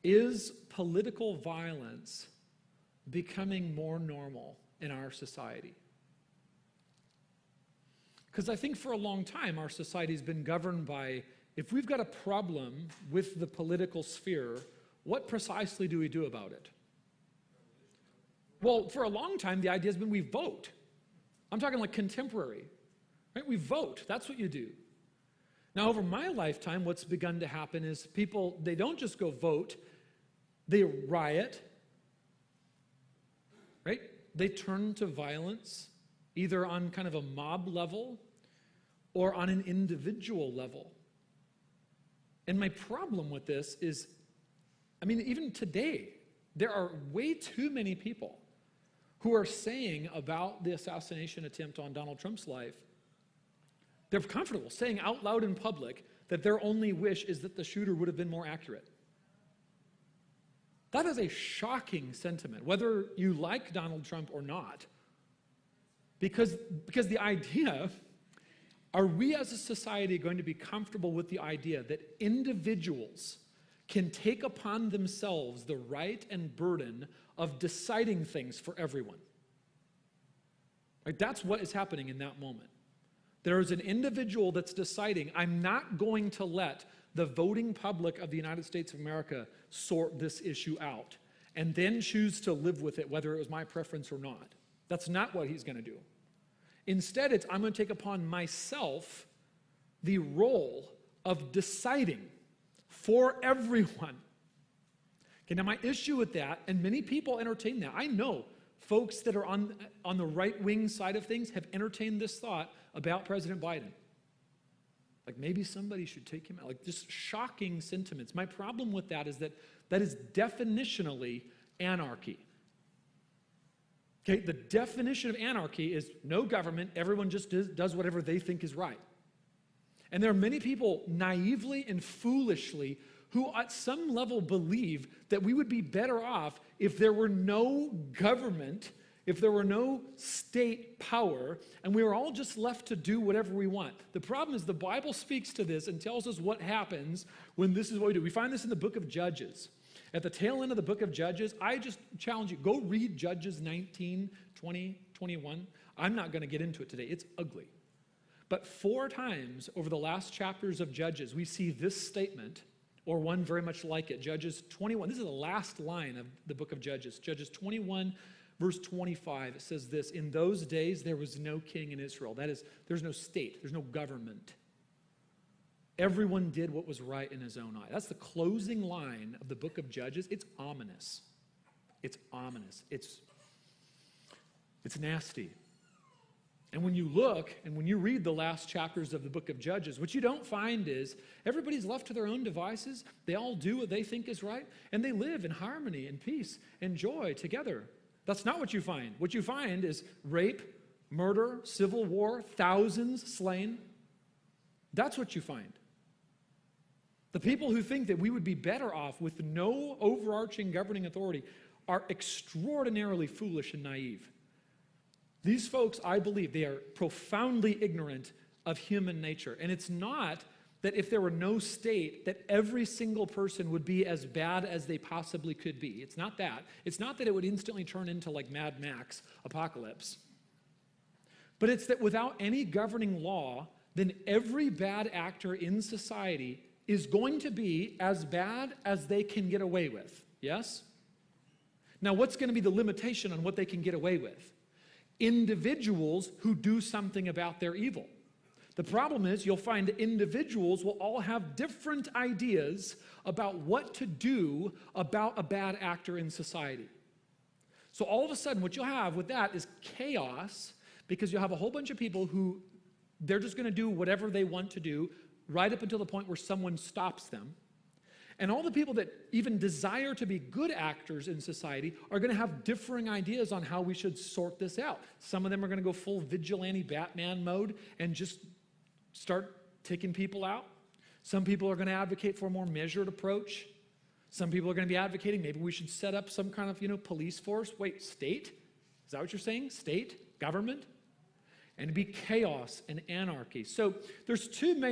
Is political violence becoming more normal in our society? Because I think for a long time our society's been governed by, if we've got a problem with the political sphere, what precisely do we do about it? Well, for a long time the idea has been we vote. I'm talking like contemporary, right? We vote, that's what you do. Now over my lifetime what's begun to happen is people, they don't just go vote, they riot, right? They turn to violence, either on kind of a mob level or on an individual level. And my problem with this is, I mean, even today, there are way too many people who are saying about the assassination attempt on Donald Trump's life, they're comfortable saying out loud in public that their only wish is that the shooter would have been more accurate. That is a shocking sentiment, whether you like Donald Trump or not. Because the idea, are we as a society going to be comfortable with the idea that individuals can take upon themselves the right and burden of deciding things for everyone? Like, that's what is happening in that moment. There is an individual that's deciding, I'm not going to let the voting public of the United States of America sort this issue out and then choose to live with it, whether it was my preference or not. That's not what he's going to do. Instead, it's I'm going to take upon myself the role of deciding for everyone. Okay, now my issue with that, and many people entertain that. I know folks that are on the right-wing side of things have entertained this thought about President Biden. Like maybe somebody should take him out. Like just shocking sentiments. My problem with that is that is definitionally anarchy. Okay, the definition of anarchy is no government, everyone just does whatever they think is right. And there are many people naively and foolishly who at some level believe that we would be better off if there were no government, if there were no state power, and we were all just left to do whatever we want. The problem is the Bible speaks to this and tells us what happens when this is what we do. We find this in the book of Judges. At the tail end of the book of Judges, I just challenge you, go read Judges 19, 20, 21. I'm not going to get into it today. It's ugly. But 4 times over the last chapters of Judges, we see this statement, or one very much like it. Judges 21, this is the last line of the book of Judges. Judges 21, verse 25, it says this, in those days there was no king in Israel. That is, there's no state, there's no government. Everyone did what was right in his own eye. That's the closing line of the book of Judges. It's ominous. It's ominous. It's nasty. And when you look and when you read the last chapters of the book of Judges, what you don't find is everybody's left to their own devices. They all do what they think is right, and they live in harmony and peace and joy together. That's not what you find. What you find is rape, murder, civil war, thousands slain. That's what you find. The people who think that we would be better off with no overarching governing authority are extraordinarily foolish and naive. These folks, I believe, they are profoundly ignorant of human nature. And it's not that if there were no state, that every single person would be as bad as they possibly could be. It's not that. It's not that it would instantly turn into like Mad Max apocalypse. But it's that without any governing law, then every bad actor in society is going to be as bad as they can get away with. Yes? Now, what's going to be the limitation on what they can get away with? Individuals who do something about their evil. The problem is you'll find individuals will all have different ideas about what to do about a bad actor in society. So all of a sudden what you'll have with that is chaos, because you'll have a whole bunch of people who they're just going to do whatever they want to do right up until the point where someone stops them. And all the people that even desire to be good actors in society are going to have differing ideas on how we should sort this out. Some of them are going to go full vigilante Batman mode and just start taking people out. Some people are going to advocate for a more measured approach. Some people are going to be advocating maybe we should set up some kind of, police force. Wait, state? Is that what you're saying? State? Government? And it'd be chaos and anarchy. So there's 2 main